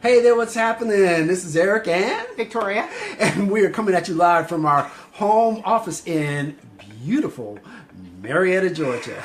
Hey there, what's happening? This is Eric and Victoria. And we are coming at you live from our home office in beautiful Marietta, Georgia.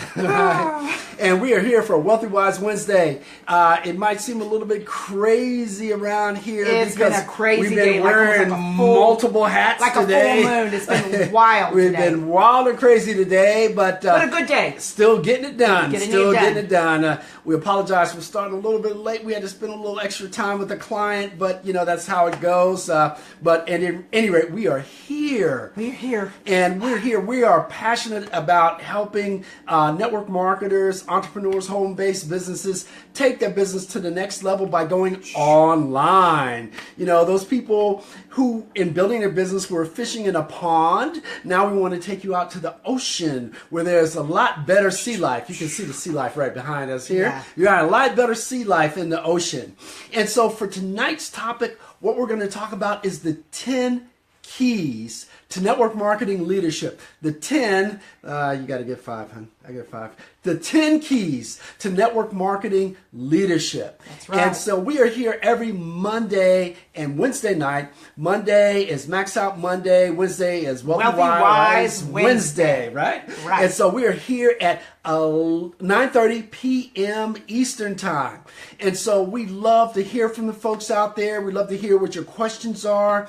And we are here for a Wealthy Wise Wednesday. It might seem a little bit crazy around here It's because been a crazy we've been day, wearing multiple hats like today. a full moon. It's been wild We've today. been wild and crazy today, but a good day. Still getting it done. Getting it done. We apologize for starting a little bit late. We had to spend a little extra time with the client, but you know that's how it goes. But at any rate, we are here. We're here. And we're here. We are passionate about helping network marketers, entrepreneurs, home-based businesses take their business to the next level by going online. You know, those people who, in building their business, were fishing in a pond. Now we want to take you out to the ocean where there's a lot better sea life. You can see the sea life right behind us here. Yeah. You got a lot better sea life in the ocean. And so for tonight's topic, what we're going to talk about is the 10 keys to network marketing leadership. The 10, you got to get 5, hon. I get 5. The 10 keys to network marketing leadership. That's right. And so we are here every Monday and Wednesday night. Monday is Max Out Monday. Wednesday is Wealthy Wise Wednesday, right? Right. And so we are here at 9:30 p.m. Eastern Time. And so we love to hear from the folks out there. We love to hear what your questions are.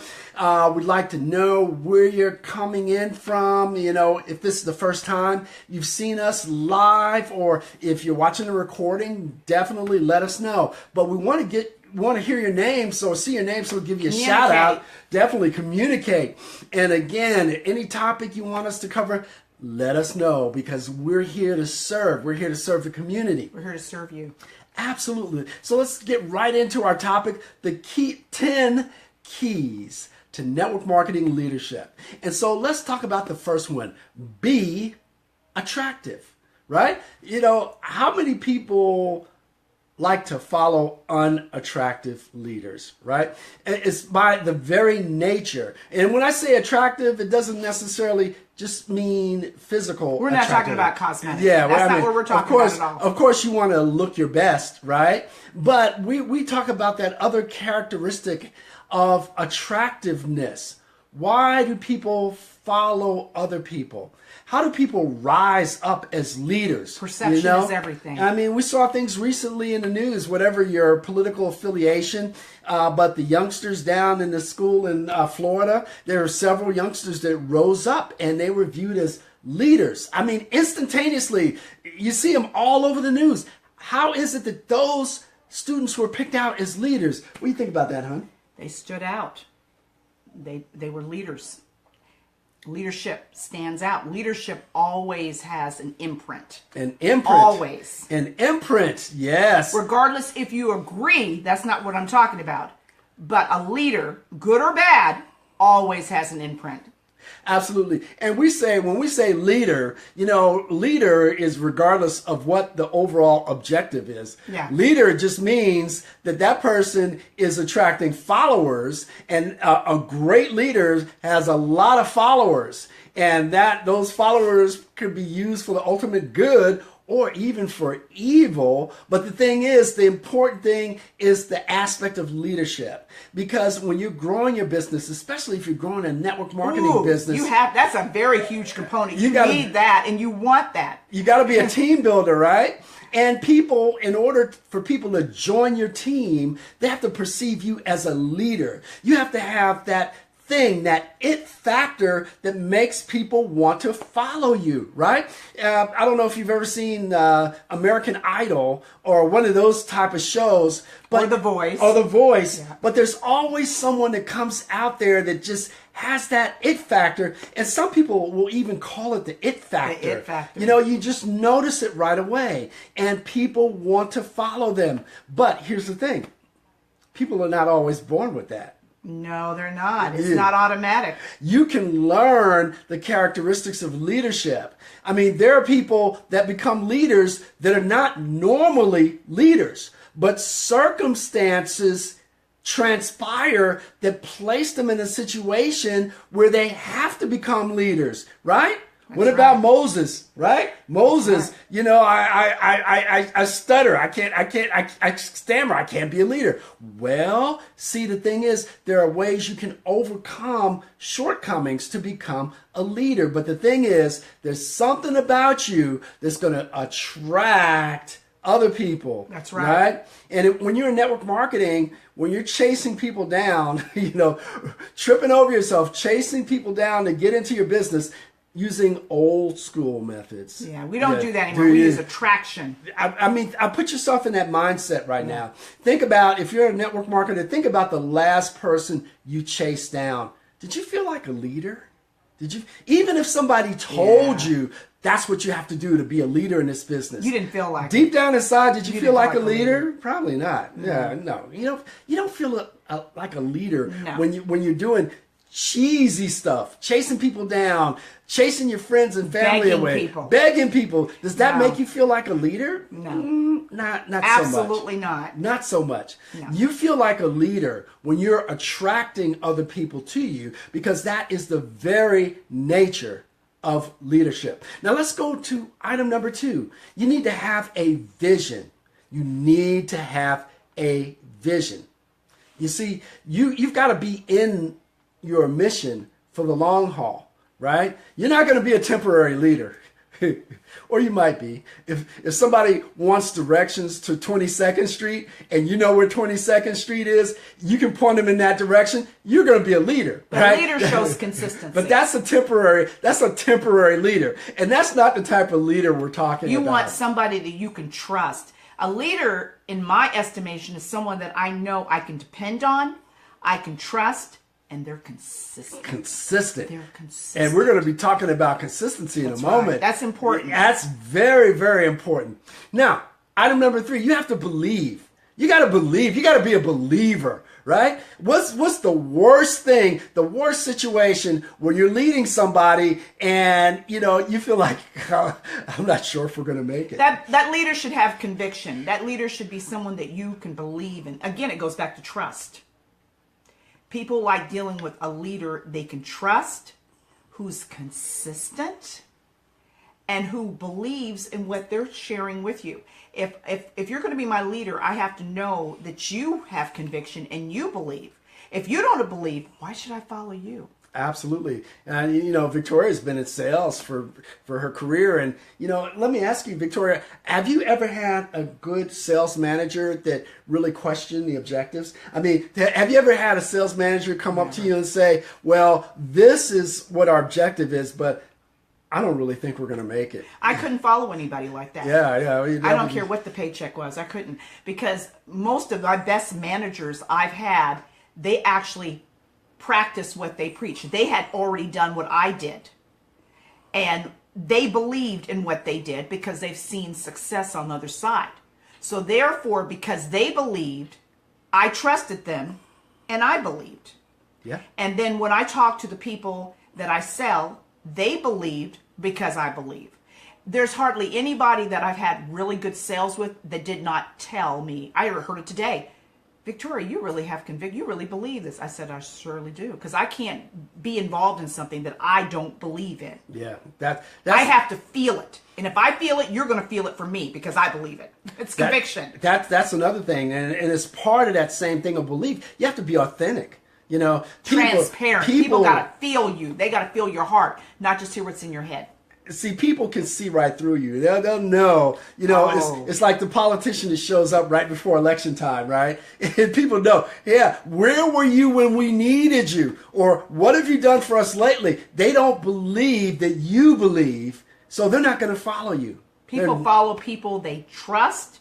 We'd like to know where you're coming in from. You know, if this is the first time you've seen us live, or if you're watching the recording, definitely let us know. But we want to hear your name, so see your name, so we'll give you a shout out. Definitely communicate. And again, any topic you want us to cover, let us know, because we're here to serve. We're here to serve the community. We're here to serve you. Absolutely. So let's get right into our topic, the 10 keys to network marketing leadership. And so let's talk about the first one. Be attractive, right? You know, how many people like to follow unattractive leaders, right? It's by the very nature. And when I say attractive, it doesn't necessarily just mean physical. We're not talking about cosmetics. Yeah, that's not what we're talking about at all. Of course, you want to look your best, right? But we talk about that other characteristic of attractiveness. Why do people follow other people? How do people rise up as leaders? Perception is everything. I mean, we saw things recently in the news, whatever your political affiliation, but the youngsters down in the school in Florida, there were several youngsters that rose up and they were viewed as leaders. I mean, instantaneously, you see them all over the news. How is it that those students were picked out as leaders? What do you think about that, hon? They stood out. They were leaders. Leadership stands out. Leadership always has an imprint. An imprint. Always. An imprint, yes. Regardless if you agree, that's not what I'm talking about. But a leader, good or bad, always has an imprint. Absolutely. And when we say leader, you know, leader is regardless of what the overall objective is. Yeah. Leader just means that person is attracting followers, and a great leader has a lot of followers, and that those followers could be used for the ultimate good or even for evil. But the important thing is the aspect of leadership. Because when you're growing your business, especially if you're growing a network marketing business, that's a very huge component. You need that, and you want that. You got to be a team builder, right? And people, in order for people to join your team, they have to perceive you as a leader. You have to have that thing, that it factor that makes people want to follow you, right? I don't know if you've ever seen American Idol or one of those type of shows, or The Voice. Yeah. But there's always someone that comes out there that just has that it factor, and some people will even call it the it factor. The it factor. You know, you just notice it right away, and people want to follow them. But here's the thing. People are not always born with that. No, they're not. It's not automatic. You can learn the characteristics of leadership. I mean, there are people that become leaders that are not normally leaders, but circumstances transpire that place them in a situation where they have to become leaders, right? What about Moses, right? Moses, you know, I stutter. I stammer. I can't be a leader. Well, see, the thing is, there are ways you can overcome shortcomings to become a leader. But the thing is, there's something about you that's going to attract other people. That's right. And when you're in network marketing, when you're chasing people down, you know, tripping over yourself, chasing people down to get into your business, using old school methods. Yeah, we don't do that anymore. We use attraction. I mean, put yourself in that mindset right now. Think about, if you're a network marketer, think about the last person you chased down. Did you feel like a leader? Did you? Even if somebody told you that's what you have to do to be a leader in this business. You didn't feel like deep down inside, did you feel like a leader? leader? Probably not. Yeah, no. You don't feel like a leader No. when you're doing cheesy stuff, chasing people down, chasing your friends and family away, begging people. Does that make you feel like a leader? No, not so much. Absolutely not. Not so much. No. You feel like a leader when you're attracting other people to you, because that is the very nature of leadership. Now let's go to item number 2. You need to have a vision. You need to have a vision. You see, you've got to be in your mission for the long haul, right? You're not going to be a temporary leader. Or you might be. If somebody wants directions to 22nd Street and you know where 22nd Street is, you can point them in that direction. You're going to be a leader, right? The leader shows consistency. But that's a temporary leader. And that's not the type of leader we're talking about. You want somebody that you can trust. A leader, in my estimation, is someone that I know I can depend on, I can trust, and they're consistent. They're consistent. And we're going to be talking about consistency in a moment. Right. That's important. That's very, very important. Now, item number 3, you have to believe. You got to believe. You got to be a believer, right? What's the worst thing, the worst situation where you're leading somebody and, you know, you feel like, I'm not sure if we're going to make it. That leader should have conviction. That leader should be someone that you can believe in. Again, it goes back to trust. People like dealing with a leader they can trust, who's consistent, and who believes in what they're sharing with you. If you're going to be my leader, I have to know that you have conviction and you believe. If you don't believe, why should I follow you? Absolutely. And, you know, Victoria's been in sales for her career. And, you know, let me ask you, Victoria, have you ever had a good sales manager that really questioned the objectives? I mean, have you ever had a sales manager come up to you and say, well, this is what our objective is, but I don't really think we're going to make it? I couldn't follow anybody like that. Yeah. I don't care what the paycheck was. I couldn't, because most of my best managers I've had, they actually practice what they preach. They had already done what I did. And they believed in what they did because they've seen success on the other side. So therefore, because they believed, I trusted them and I believed. Yeah. And then when I talk to the people that I sell, they believed because I believe. There's hardly anybody that I've had really good sales with that did not tell me. I heard it today. Victoria, you really have conviction. You really believe this. I said, I surely do. Because I can't be involved in something that I don't believe in. Yeah. I have to feel it. And if I feel it, you're going to feel it for me because I believe it. It's conviction. That's another thing. And it's part of that same thing of belief. You have to be authentic. You know, transparent. People got to feel you. They got to feel your heart, not just hear what's in your head. See, people can see right through you. They'll know. You know, it's like the politician that shows up right before election time, right? And people know, yeah, where were you when we needed you? Or what have you done for us lately? They don't believe that you believe, so they're not going to follow you. People follow people they trust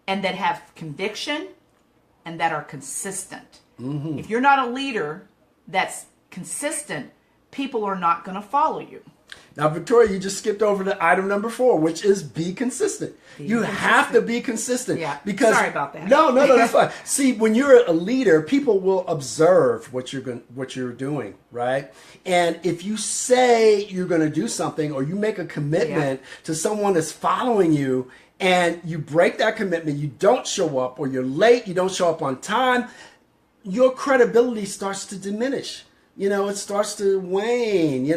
and that have conviction and that are consistent. Mm-hmm. If you're not a leader that's consistent, people are not going to follow you. Now, Victoria, you just skipped over to item number 4, which is be consistent. You have to be consistent. Yeah. Because sorry about that. No, that's fine. See, when you're a leader, people will observe what you're doing, right? And if you say you're going to do something or you make a commitment to someone that's following you and you break that commitment, you don't show up, or you're late, you don't show up on time, your credibility starts to diminish. it starts to wane,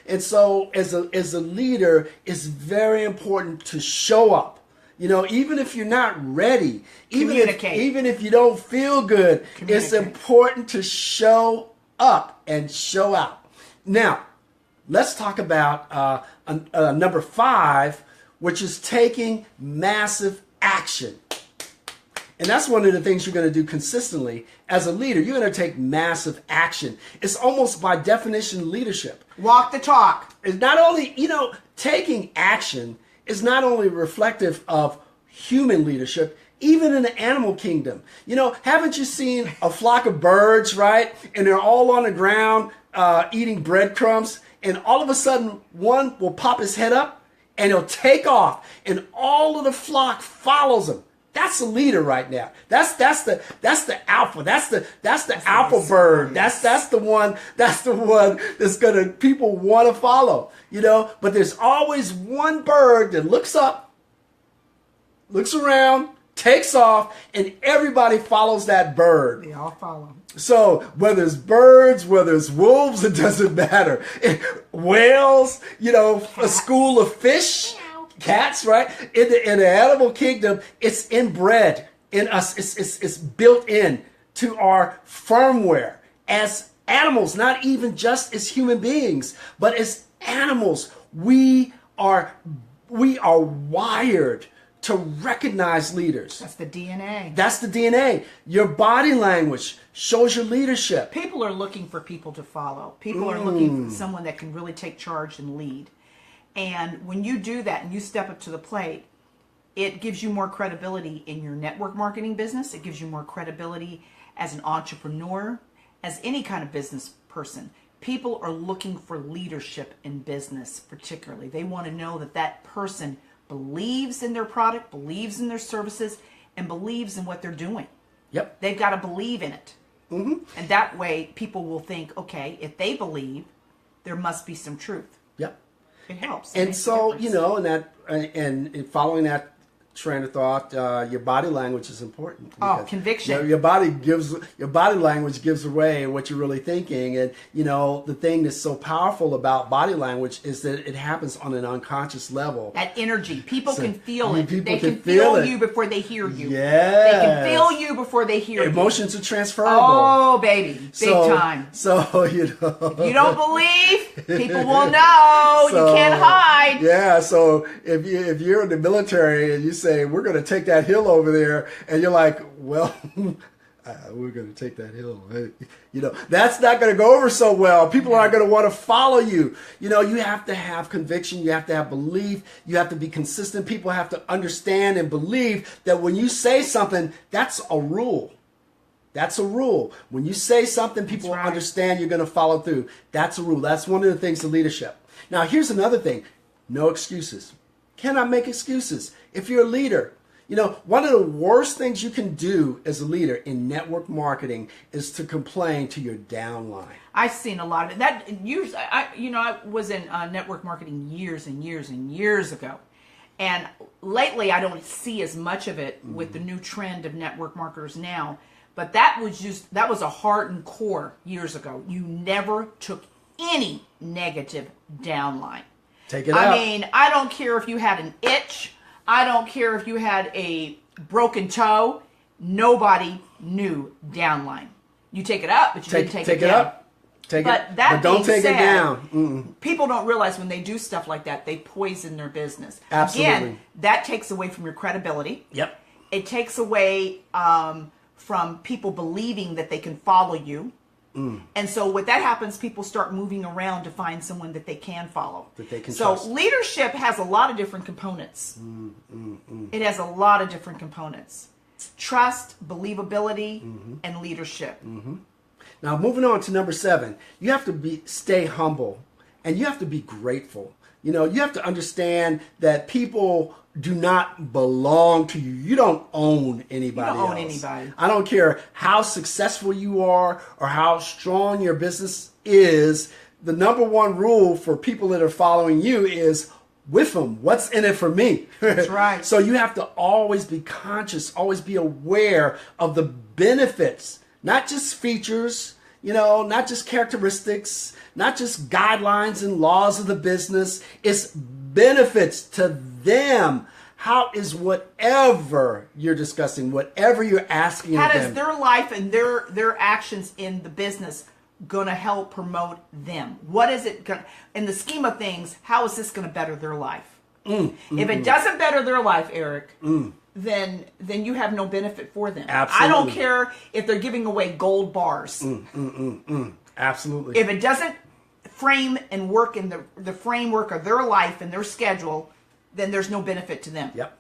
And so as a leader, it's very important to show up. Even if you're not ready, even if you don't feel good, it's important to show up and show out. Now, let's talk about number 5, which is taking massive action. And that's one of the things you're going to do consistently. As a leader, you're going to take massive action. It's almost by definition leadership. Walk the talk. It's not only, taking action is not only reflective of human leadership, even in the animal kingdom. Haven't you seen a flock of birds, right? And they're all on the ground eating breadcrumbs. And all of a sudden, one will pop his head up and he'll take off. And all of the flock follows him. That's a leader right now. That's the alpha. That's the alpha bird. That's the one that's gonna people want to follow. But there's always one bird that looks up, looks around, takes off, and everybody follows that bird. They all follow. So whether it's birds, whether it's wolves, it doesn't matter. Whales, a school of fish. Cats, right? In the animal kingdom, it's inbred in us. It's built in to our firmware as animals, not even just as human beings, but as animals. We are wired to recognize leaders. That's the DNA. That's the DNA. Your body language shows your leadership. People are looking for people to follow. People are looking for someone that can really take charge and lead. And when you do that and you step up to the plate, it gives you more credibility in your network marketing business. It gives you more credibility as an entrepreneur, as any kind of business person. People are looking for leadership in business, particularly. They want to know that that person believes in their product, believes in their services, and believes in what they're doing. Yep. They've got to believe in it. Mm-hmm. And that way, people will think, okay, if they believe, there must be some truth. Yep. It helps. And so, and following that train of thought, your body language is important. Conviction. Your body language gives away what you're really thinking. And, the thing that's so powerful about body language is that it happens on an unconscious level. That energy. People can feel it. They can feel you before they hear you. Yes. They can feel you before they hear Emotions you. are transferable. Oh, baby. Big time. So, If you don't believe, people will know. You can't hide. Yeah, so if you're in the military and you say, we're going to take that hill over there, and you're like, well, we're going to take that hill. That's not going to go over so well. People aren't going to want to follow you. You have to have conviction. You have to have belief. You have to be consistent. People have to understand and believe that when you say something, that's a rule. That's a rule. When you say something, people understand you're going to follow through. That's a rule. That's one of the things of leadership. Now, here's another thing. No excuses. Cannot make excuses. If you're a leader, one of the worst things you can do as a leader in network marketing is to complain to your downline. I've seen a lot of it. I was in network marketing years and years and years ago. And lately, I don't see as much of it with the new trend of network marketers now. But that was a heart and core years ago. You never took any negative downline. Take it out. I mean, I don't care if you had an itch. I don't care if you had a broken toe. Nobody knew downline. You take it up, but you didn't take it down. Up. But don't take it down. People don't realize when they do stuff like that, they poison their business. Absolutely. Again, that takes away from your credibility. Yep. It takes away from people believing that they can follow you. And so when that happens, people start moving around to find someone that they can follow. That they can trust. So leadership has a lot of different components. It has a lot of different components. Trust, believability, and leadership. Now, moving on to number 7, you have to stay humble, and you have to be grateful. You have to understand that people do not belong to you. You don't own anybody else. You don't own anybody. I don't care how successful you are or how strong your business is. The number one rule for people that are following you is with them. What's in it for me? That's right. So you have to always be conscious, always be aware of the benefits, not just features, not just characteristics, not just guidelines and laws of the business. It's benefits to them. How is whatever you're discussing, whatever you're asking how of does them, their life and their actions in the business going to help promote them? What is it going in the scheme of things? How is this going to better their life? If it doesn't better their life, Eric, then you have no benefit for them. Absolutely. I don't care if they're giving away gold bars. Absolutely. If it doesn't frame and work in the framework of their life and their schedule, then there's no benefit to them. Yep.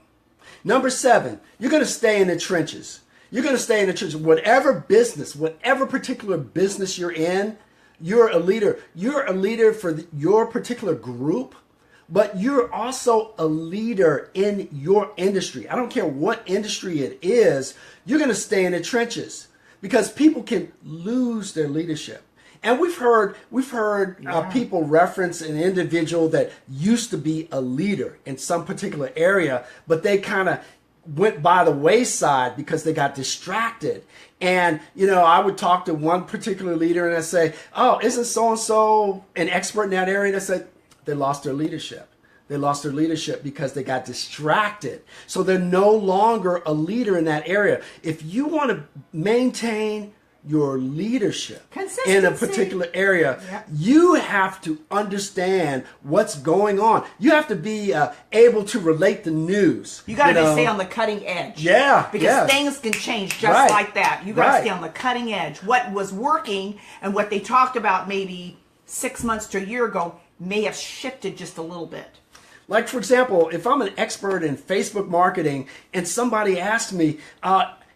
Number 7, you're going to stay in the trenches. You're going to stay in the trenches. Whatever business, whatever particular business you're in, you're a leader. You're a leader for your particular group, but you're also a leader in your industry. I don't care what industry it is, you're going to stay in the trenches because people can lose their leadership. And we've heard people reference an individual that used to be a leader in some particular area, but they kind of went by the wayside because they got distracted. And, I would talk to one particular leader and I say, oh, isn't so-and-so an expert in that area? And I said, they lost their leadership. They lost their leadership because they got distracted. So they're no longer a leader in that area. If you want to maintain your leadership in a particular area, you have to understand what's going on. You have to be able to relate the news. You got to stay on the cutting edge. Yeah. Because things can change just like that. You got to stay on the cutting edge. What was working and what they talked about maybe 6 months to a year ago may have shifted just a little bit. Like, for example, if I'm an expert in Facebook marketing and somebody asked me,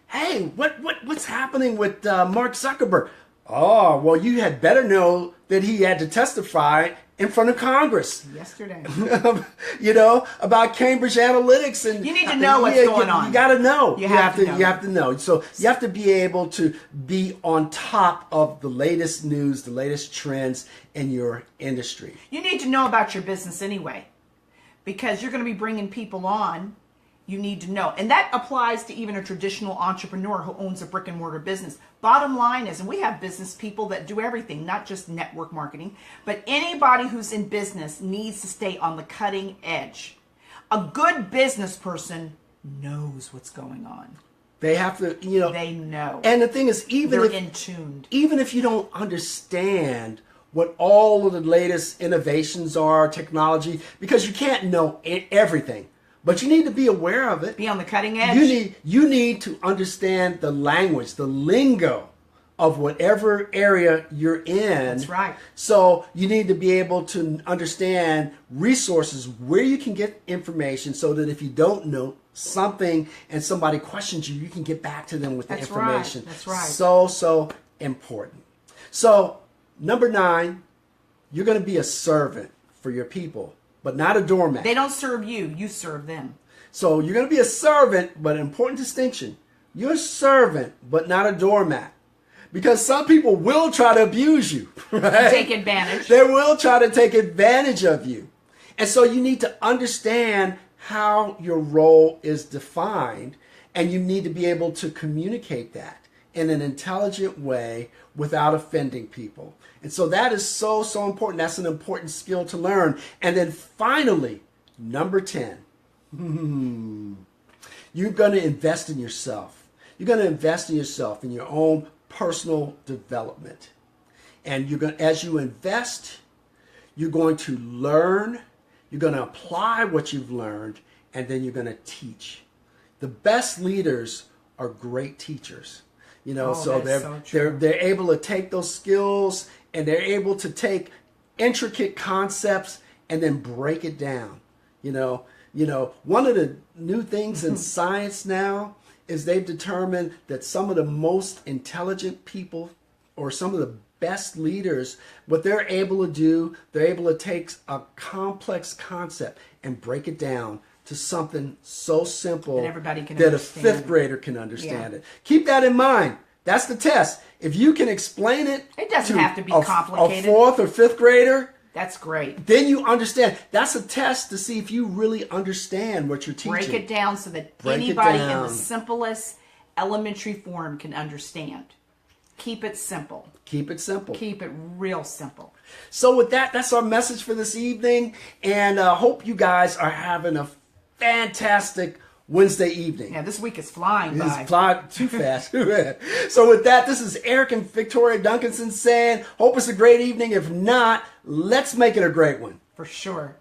hey, what's happening with Mark Zuckerberg? Oh, well, you had better know that he had to testify in front of Congress yesterday. About Cambridge Analytics, and you need to know what's going on. You got to know. You have to know. So you have to be able to be on top of the latest news, the latest trends in your industry. You need to know about your business anyway, because you're going to be bringing people on. You need to know. And that applies to even a traditional entrepreneur who owns a brick and mortar business. Bottom line is, and we have business people that do everything, not just network marketing, but anybody who's in business needs to stay on the cutting edge. A good business person knows what's going on. They have to, They know. And the thing is, they're in tuned. Even if you don't understand what all of the latest innovations are, technology, because you can't know everything. But you need to be aware of it. Be on the cutting edge. You need to understand the language, the lingo of whatever area you're in. That's right. So you need to be able to understand resources where you can get information so that if you don't know something and somebody questions you, you can get back to them with the information. That's right. So important. So number 9, you're going to be a servant for your people, but not a doormat. They don't serve you, you serve them. So you're going to be a servant, but an important distinction. You're a servant, but not a doormat. Because some people will try to abuse you, right? Take advantage. They will try to take advantage of you. And so you need to understand how your role is defined, and you need to be able to communicate that in an intelligent way without offending people. And so that is so important. That's an important skill to learn. And then finally, number 10, you're going to invest in yourself. You're going to invest in yourself, in your own personal development. And as you invest, you're going to learn, you're going to apply what you've learned, and then you're going to teach. The best leaders are great teachers. They're able to take those skills and they're able to take intricate concepts and then break it down. One of the new things in science now is they've determined that some of the most intelligent people or some of the best leaders, what they're able to do, they're able to take a complex concept and break it down to something so simple that a 5th grader can understand it. Keep that in mind. That's the test. If you can explain it, doesn't have to be complicated. A 4th or 5th grader, that's great. Then you understand. That's a test to see if you really understand what you're teaching. Break it down so that anybody in the simplest elementary form can understand. Keep it simple. Keep it simple. Keep it real simple. So with that, that's our message for this evening. And hope you guys are having a fantastic Wednesday evening. Yeah, this week is flying by. It's flying too fast. So with that, this is Eric and Victoria Duncanson saying, hope it's a great evening. If not, let's make it a great one. For sure.